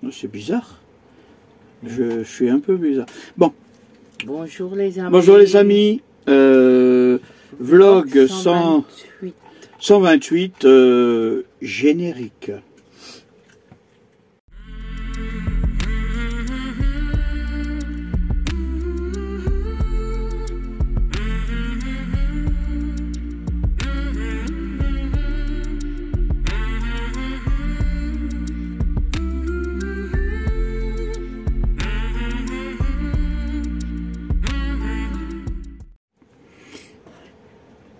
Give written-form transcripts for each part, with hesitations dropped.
C'est bizarre. Je suis un peu bizarre. Bon. Bonjour les amis. Bonjour les amis. Vlog 128 générique.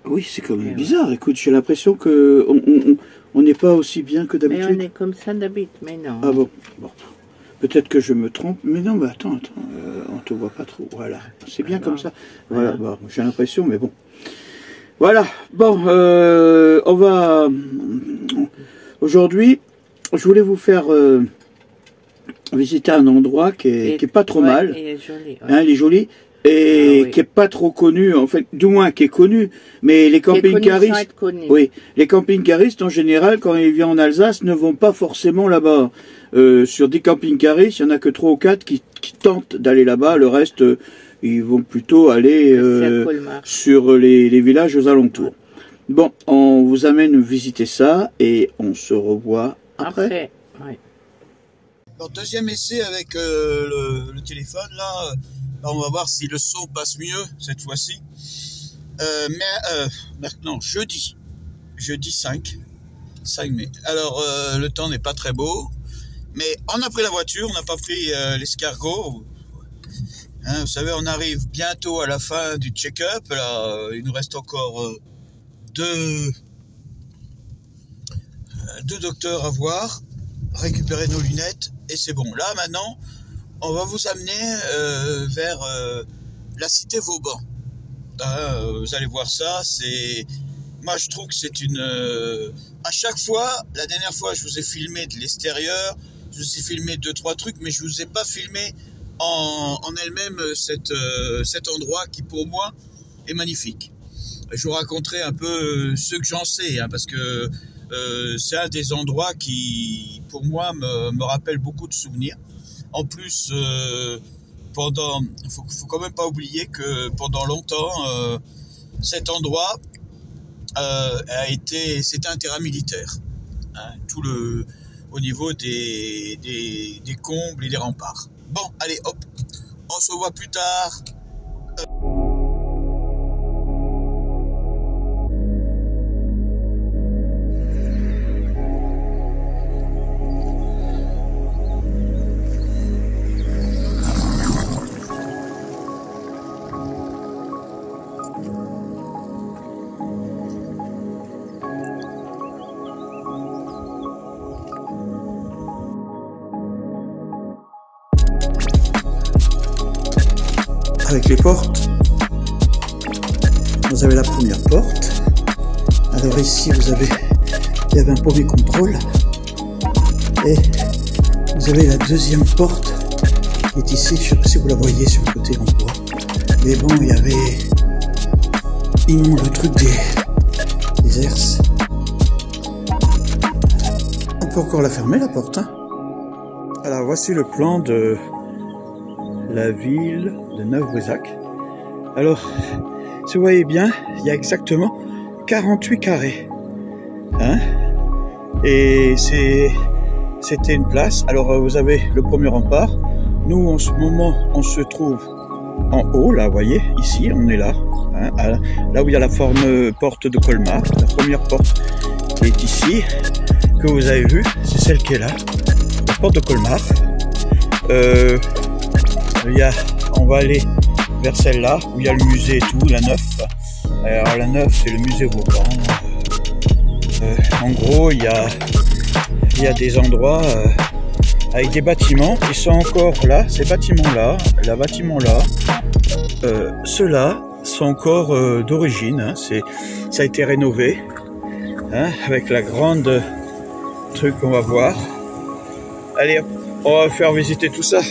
Oui, c'est quand même bizarre. Écoute, j'ai l'impression que on n'est pas aussi bien que d'habitude. Mais on est comme ça d'habitude, mais non. Ah bon, Peut-être que je me trompe, mais non, mais attends, on te voit pas trop. Voilà, c'est bien comme ça. Voilà, bon, j'ai l'impression, mais bon. Voilà, bon, on va... Aujourd'hui, je voulais vous faire visiter un endroit qui est pas trop mal. Il est joli. Hein, il est joli. Et qui est pas trop connu, en fait, du moins qui est connu, mais les camping-caristes, oui, les camping-caristes en général, quand ils viennent en Alsace, ne vont pas forcément là-bas. Sur des camping-caristes, il y en a que 3 ou 4 qui tentent d'aller là-bas. Le reste, ils vont plutôt aller sur les villages aux alentours. Bon, on vous amène visiter ça et on se revoit après. Oui. Alors, deuxième essai avec le téléphone là. On va voir si le son passe mieux cette fois-ci. Maintenant, jeudi 5 mai. Alors, le temps n'est pas très beau, mais on a pris la voiture, on n'a pas pris l'escargot. Hein, vous savez, on arrive bientôt à la fin du check-up. Il nous reste encore deux docteurs à voir, récupérer nos lunettes, et c'est bon. Là, maintenant, on va vous amener vers la cité Vauban. Vous allez voir ça, moi je trouve que c'est une... à chaque fois, la dernière fois je vous ai filmé de l'extérieur, je vous ai filmé 2-3 trucs, mais je vous ai pas filmé en elle-même cet endroit qui pour moi est magnifique. Je vous raconterai un peu ce que j'en sais, hein, parce que c'est un des endroits qui pour moi me rappelle beaucoup de souvenirs. En plus, faut quand même pas oublier que pendant longtemps, cet endroit c'était un terrain militaire, hein, au niveau des combles et des remparts. Bon, allez, hop, on se voit plus tard. Avec les portes, vous avez la première porte. Alors ici, il y avait un premier contrôle. Et vous avez la deuxième porte qui est ici. Je ne sais pas si vous la voyez sur le côté en bois. Mais bon, il y avait le truc des herses. On peut encore la fermer, la porte, hein. Alors voici le plan de la ville de Neuf-Brisach. Alors, si vous voyez bien, il y a exactement 48 carrés. Hein? Et c'était une place. Alors, vous avez le premier rempart. Nous, en ce moment, on se trouve en haut, là, vous voyez, ici, on est là. Hein, là où il y a la porte de Colmar. La première porte qui est ici, que vous avez vue, c'est celle qui est là. La porte de Colmar. On va aller vers celle-là, où il y a le musée et tout, la 9. Alors la 9, c'est le musée Vauban. En gros, il y a des endroits avec des bâtiments qui sont encore là. Ces bâtiments-là, ceux-là sont encore d'origine. Hein, ça a été rénové, hein, avec la grande truc qu'on va voir. Allez, on va faire visiter tout ça.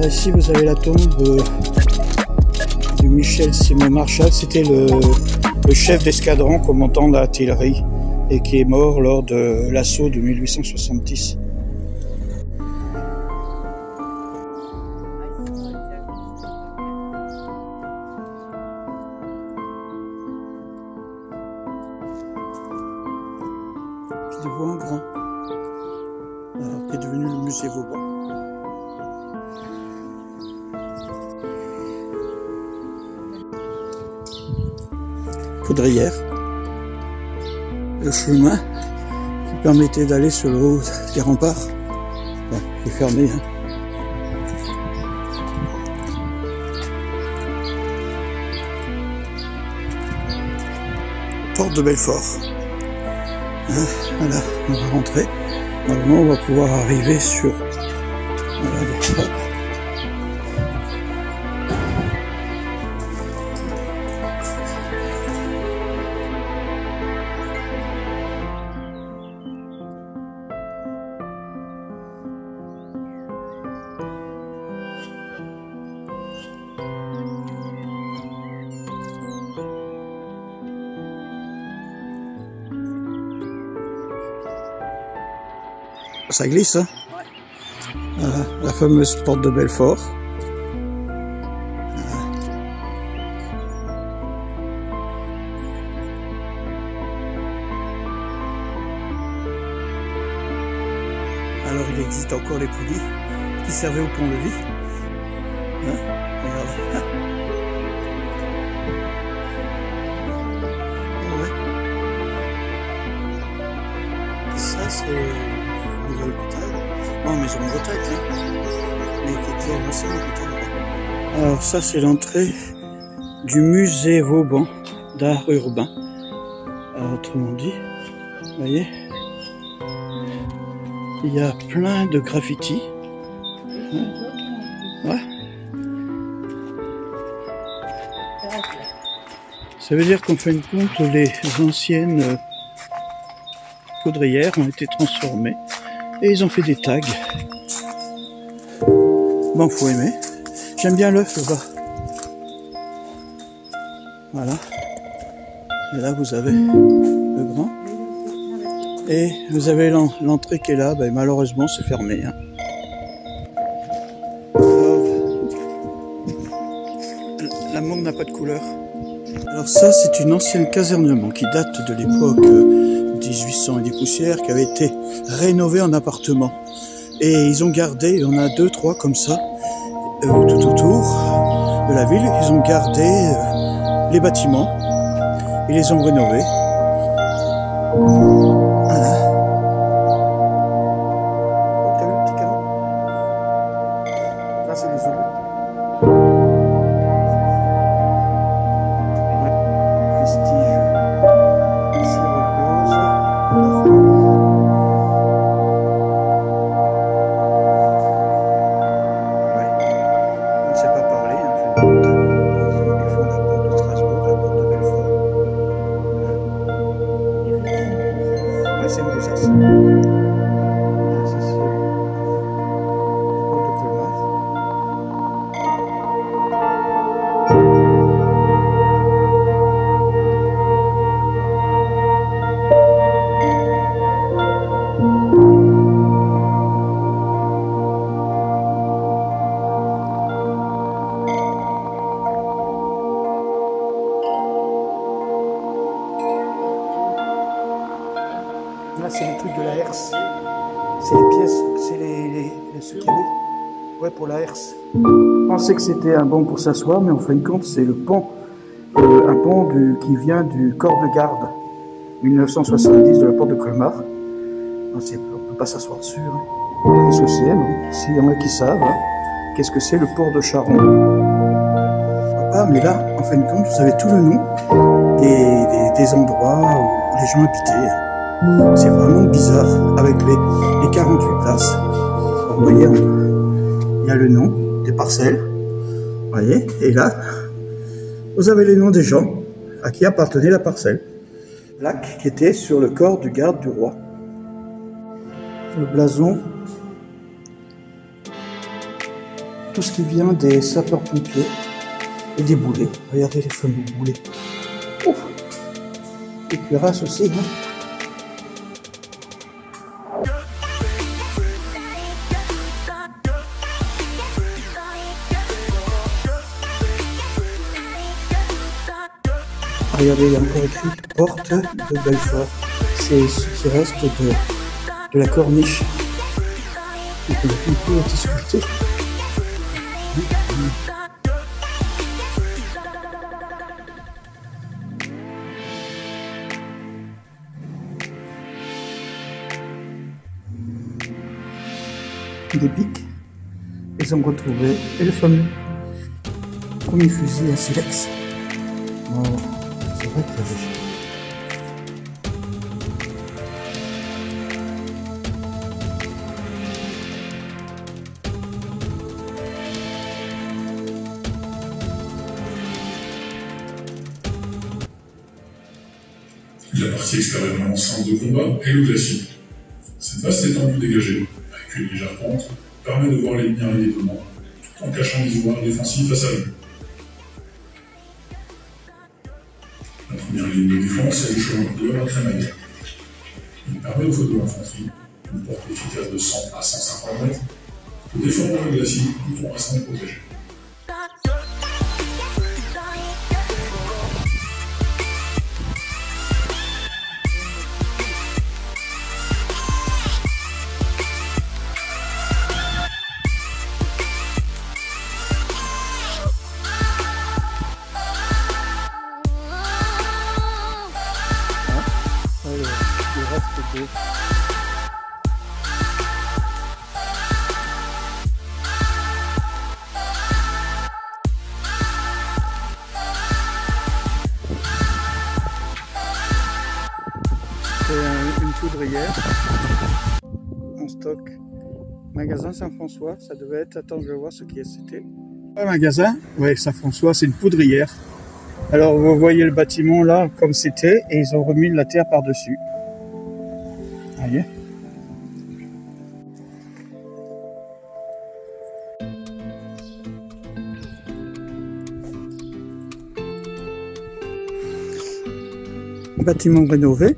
Ici vous avez la tombe de Michel Simon Marchal. C'était le chef d'escadron commandant l'artillerie et qui est mort lors de l'assaut de 1870. Je les vois en grand, alors qui est devenu le musée Vauban. Poudrière, le chemin qui permettait d'aller sur le haut des remparts, bon, il est fermé. Hein. Porte de Belfort. Hein, voilà, on va rentrer. Normalement, on va pouvoir arriver sur. Voilà, ça glisse, hein? Voilà, la fameuse porte de Belfort. Voilà. Alors il existe encore les poulies qui servaient au pont-levis. Hein? Regarde. Ouais. Ça c'est... nouvel hôpital. Non, maison de retraite, hein. Mais qui était un ancien hôpital. Alors ça c'est l'entrée du musée Vauban d'art urbain. Alors, autrement dit, vous voyez, il y a plein de graffitis. Hein. Ouais. Ça veut dire qu'en fin de compte, les anciennes poudrières ont été transformées. Et ils ont fait des tags. Bon, faut aimer. J'aime bien l'œuf là-bas. Voilà. Et là, vous avez le grand. Et vous avez l'entrée qui est là. Ben, malheureusement, c'est fermé. Hein. L'amour n'a pas de couleur. Alors ça, c'est une ancienne casernement qui date de l'époque 1800 et des poussières, qui avait été rénové en appartement. Et ils ont gardé, il y en a 2, 3 comme ça, tout autour de la ville. Ils ont gardé les bâtiments, ils les ont rénovés. Voilà. Oh, t'as vu le petit canot? Là, c'est les eaux. Là, c'est les trucs de la herse. C'est les pièces, c'est ce qu'il y avait. Ouais, pour la herse. Je pensais que c'était un banc pour s'asseoir, mais en fin de compte, c'est le pont. Un pont qui vient du corps de garde 1970 de la porte de Colmar. On ne peut pas s'asseoir dessus. Hein. Qu'est-ce que c'est? S'il y en a qui savent, hein. Qu'est-ce que c'est le port de Charon? Ah, mais là, en fin de compte, vous avez tout le nom des endroits où les gens habitaient. C'est vraiment bizarre, avec les 48 places. Alors, vous voyez, il y a le nom des parcelles. Vous voyez, et là, vous avez les noms des gens à qui appartenait la parcelle. Plaque qui était sur le corps du garde du roi. Le blason. tout ce qui vient des sapeurs-pompiers et des boulets. Regardez les fameux boulets. Ouf. Les cuirasses aussi, hein. Regardez, il y a encore écrit Porte de Belfort. C'est ce qui reste de la corniche. Donc, le tout a été sculpté. Des pics, ils ont retrouvé, et le fameux premier fusil à silex. Oh, c'est vrai qu'il y avait. La partie extérieurement enceinte de combat est le glacier. Cette vaste étendue dégagée, avec une légère pente, permet de voir l'ennemi arriver devant, tout en cachant les ouvrages défensifs face à lui. La première ligne de défense est le chemin de la crémaillère. Il permet au feu de l'infanterie, une portée efficace de 100 à 150 mètres, de défendre le glacier tout en restant protégé. C'est une poudrière en stock. Magasin Saint-François, ça devait être. Attends, je vais voir ce qui c'était. Un magasin, ouais, Saint-François, c'est une poudrière. Alors vous voyez le bâtiment là comme c'était et ils ont remis de la terre par-dessus. Vous voyez ? Bâtiment rénové.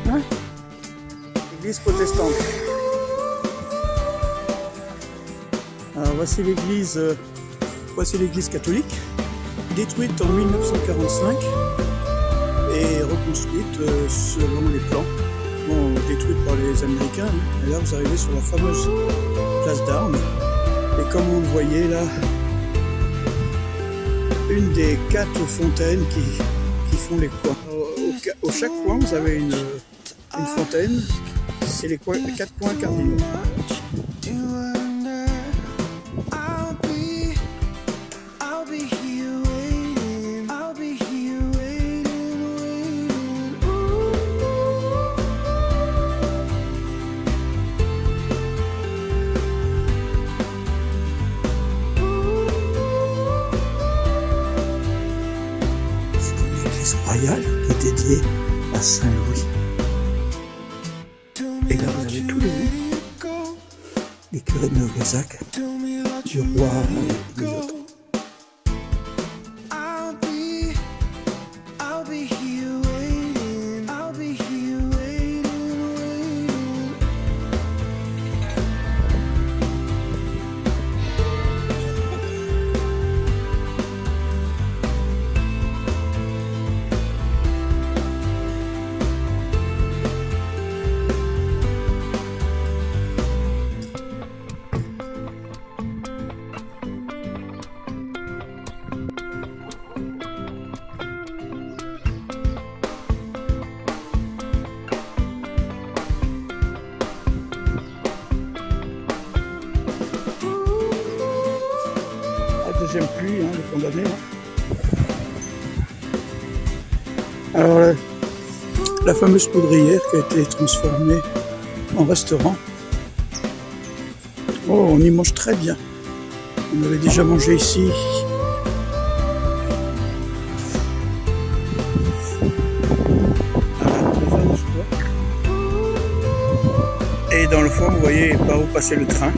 Ouais. Église protestante. Alors voici l'église catholique, détruite en 1945. Et reconstruite selon les plans, bon, détruite par les Américains. Et là, vous arrivez sur la fameuse place d'Armes. Et comme vous le voyez là, une des 4 fontaines qui font les coins. Au chaque coin, vous avez une fontaine. C'est les 4 points cardinaux. Royale qui est dédiée à Saint-Louis. Et là vous avez tous les noms des curés de Neuvrisac, du roi et des autres. Deuxième pluie, hein, les condamnés. Hein. Alors la fameuse poudrière qui a été transformée en restaurant. Oh, on y mange très bien. On avait déjà mangé ici. Et dans le fond, vous voyez par où passait le train.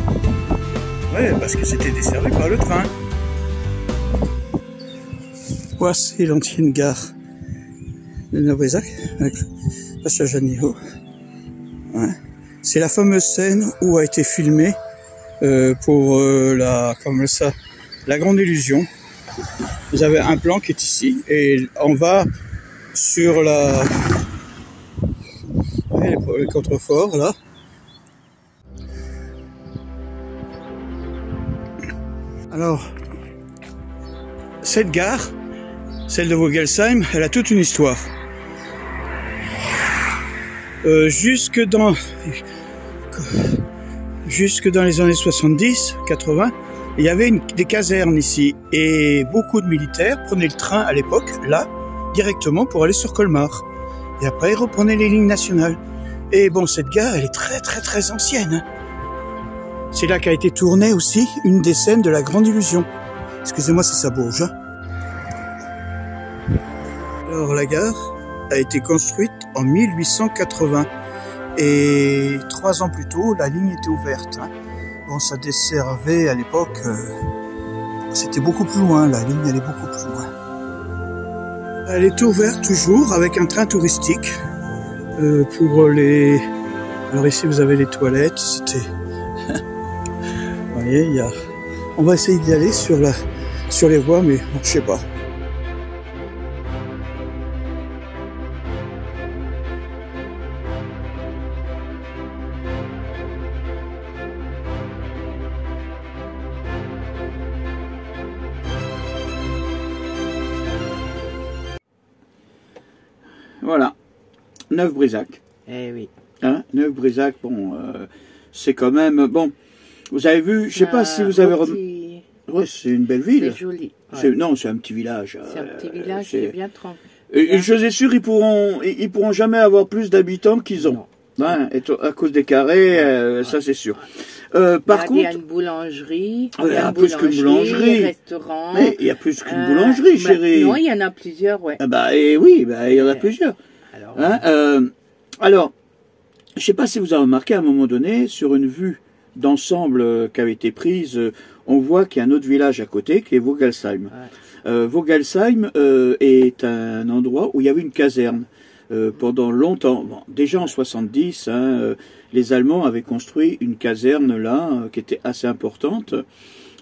Ouais, parce que c'était desservi par le train. Voici l'ancienne gare de Neuvrizac, avec le passage à niveau. Ouais. C'est la fameuse scène où a été filmé pour la grande illusion. Vous avez un plan qui est ici et on va sur les contreforts là. Alors, cette gare, celle de Vogelsheim, elle a toute une histoire. Jusque dans les années 70, 80, il y avait des casernes ici et beaucoup de militaires prenaient le train à l'époque, là, directement pour aller sur Colmar. Et après, ils reprenaient les lignes nationales. Et bon, cette gare, elle est très très très ancienne. Hein. C'est là qu'a été tournée aussi une des scènes de la Grande Illusion. Excusez-moi si ça bouge. Hein. Alors la gare a été construite en 1880 et 3 ans plus tôt, la ligne était ouverte. Hein. Bon, ça desservait à l'époque, c'était beaucoup plus loin, la ligne elle est beaucoup plus loin. Elle est ouverte toujours avec un train touristique pour les... Alors ici vous avez les toilettes, c'était... Vous voyez, on va essayer d'y aller sur les voies, mais bon, je sais pas. Voilà, Neuvrizac. Eh oui. Hein, Neuvrizac, bon, c'est quand même... Bon, vous avez vu, je sais pas si vous avez... Ouais, c'est une belle ville. C'est joli. Ouais. Non, c'est un petit village. C'est un petit village, c'est bien tranquille. Et je suis sûr, ils pourront jamais avoir plus d'habitants qu'ils ont. Hein, à cause des carrés, ça c'est sûr. Par contre, il y a une boulangerie, il y a plus qu'une boulangerie, un restaurant. Mais il y a plus qu'une boulangerie, chérie. Non, il y en a plusieurs, ouais. Et oui, il y en a plusieurs. Alors, alors, je sais pas si vous avez remarqué à un moment donné, sur une vue d'ensemble qui avait été prise, on voit qu'il y a un autre village à côté qui est Vogelsheim. Ouais. Vogelsheim est un endroit où il y avait une caserne. Pendant longtemps, bon, déjà en 70, les Allemands avaient construit une caserne là qui était assez importante.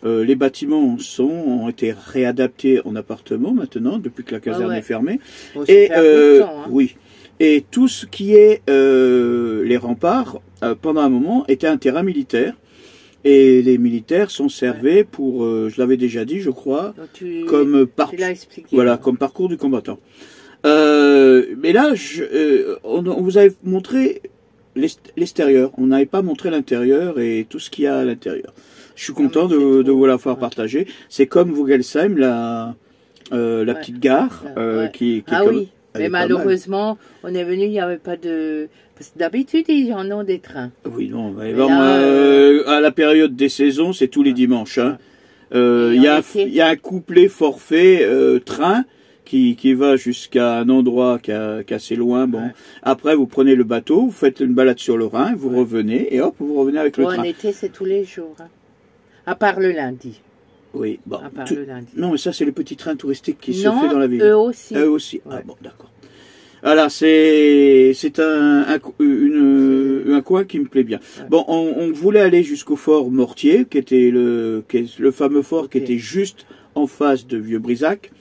Les bâtiments ont été réadaptés en appartements maintenant depuis que la caserne est fermée. Bon, et temps, hein. Oui, et tout ce qui est les remparts pendant un moment était un terrain militaire. Et les militaires sont servis pour, je l'avais déjà dit, je crois, comme parcours du combattant. Mais là, on vous avait montré l'extérieur. On n'avait pas montré l'intérieur et tout ce qu'il y a à l'intérieur. Je suis content de vous la faire partager. C'est comme Vogelsheim, la petite gare qui oui, mais malheureusement, on est venu, il n'y avait pas de... Parce que d'habitude, ils en ont des trains. Oui, non, mais bon, à la période des saisons, c'est tous les dimanches. Hein. Il y a un couplet forfait train qui va jusqu'à un endroit qui est assez loin. Bon, après vous prenez le bateau, vous faites une balade sur le Rhin, vous revenez et hop, vous revenez avec le train. En été, c'est tous les jours, hein. À part le lundi. Oui, bon. À part le lundi. Non, mais ça c'est les petits trains touristiques qui se fait dans la ville. Eux aussi. Eux aussi. Ouais. Ah bon, d'accord. Voilà, c'est un coin qui me plaît bien. Ouais. Bon, on voulait aller jusqu'au fort Mortier, qui est le fameux fort qui était juste en face de Vieux-Brizac.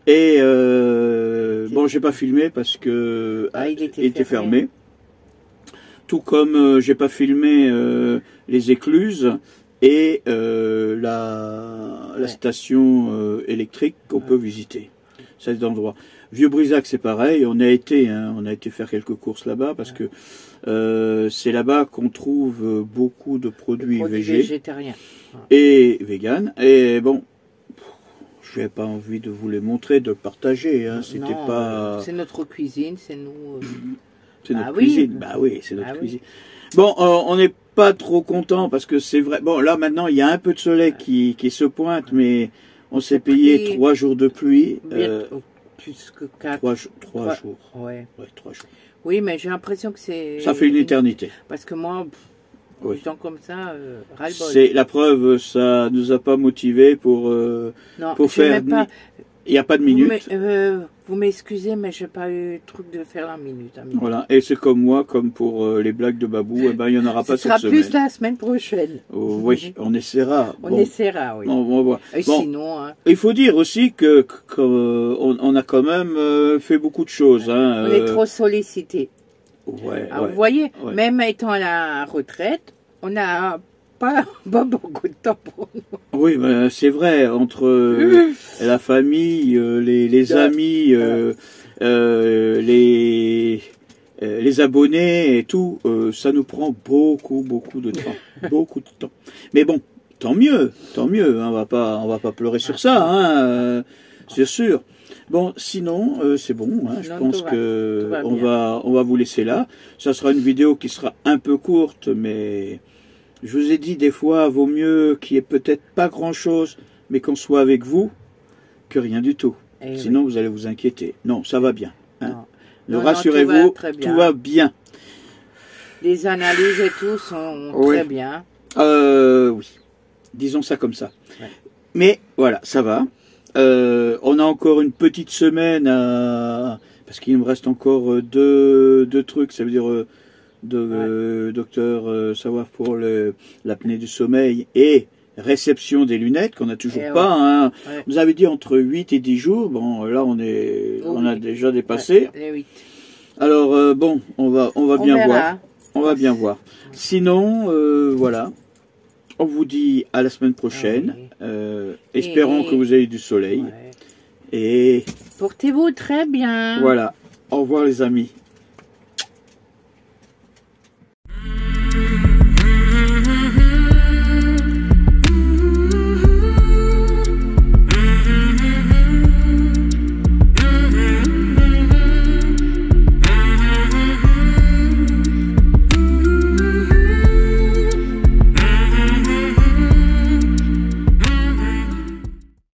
Et bon, j'ai pas filmé parce que il était fermé. Tout comme j'ai pas filmé les écluses et la station électrique qu'on peut visiter. Cet endroit. Vieux-Brizac, c'est pareil. On a été faire quelques courses là-bas parce que c'est là-bas qu'on trouve beaucoup de produits végétariens et véganes. Et bon. Je n'ai pas envie de vous les montrer, de le partager. Hein. C'était pas. C'est notre cuisine, c'est nous. C'est notre cuisine. Bah oui, c'est notre cuisine. Bon, on n'est pas trop content parce que c'est vrai. Bon, là maintenant, il y a un peu de soleil qui se pointe, mais on s'est payé 3 jours de pluie. Plus que 4. 3 jours. Ouais. Ouais, 3 jours. Oui, mais j'ai l'impression que c'est... Ça fait une éternité. Parce que moi, oui. du temps comme ça, ras-le-bol. C'est la preuve, ça nous a pas motivés pour faire... Il n'y a pas de minute. Vous m'excusez, mais j'ai pas eu le truc de faire la minute. Voilà, et c'est comme moi, comme pour les blagues de Babou, eh ben, il n'y en aura pas cette semaine. Ce sera plus la semaine prochaine. Oui, on essaiera. On essaiera, oui. On va. Et sinon... Hein. Il faut dire aussi on a quand même fait beaucoup de choses. Hein, on est trop sollicité. Ouais, vous voyez, même étant à la retraite, on n'a pas beaucoup de temps pour nous. Oui, ben, c'est vrai, entre la famille, les amis, les abonnés et tout, ça nous prend beaucoup de temps. Beaucoup de temps. Mais bon, tant mieux, hein, on va pas pleurer sur ça, hein, c'est sûr. Bon, sinon, c'est bon, hein, je pense que on va vous laisser là. Ça sera une vidéo qui sera un peu courte, mais... Je vous ai dit, des fois, vaut mieux qu'il n'y ait peut-être pas grand-chose, mais qu'on soit avec vous, que rien du tout. Sinon, vous allez vous inquiéter. Non, ça va bien. Hein. Rassurez-vous, tout va bien. Les analyses et tout sont très bien. Oui, disons ça comme ça. Ouais. Mais voilà, ça va. On a encore une petite semaine à... Parce qu'il me reste encore deux trucs, ça veut dire... docteur savoir pour l'apnée du sommeil et réception des lunettes qu'on n'a toujours pas. Hein. Ouais. Vous avez dit entre 8 et 10 jours. Bon, là, on a déjà dépassé. Ouais, 8. Alors, bon, on va bien voir. On va bien voir. Sinon, voilà. On vous dit à la semaine prochaine. Espérons que vous ayez du soleil. Ouais. Et... Portez-vous très bien. Voilà. Au revoir les amis.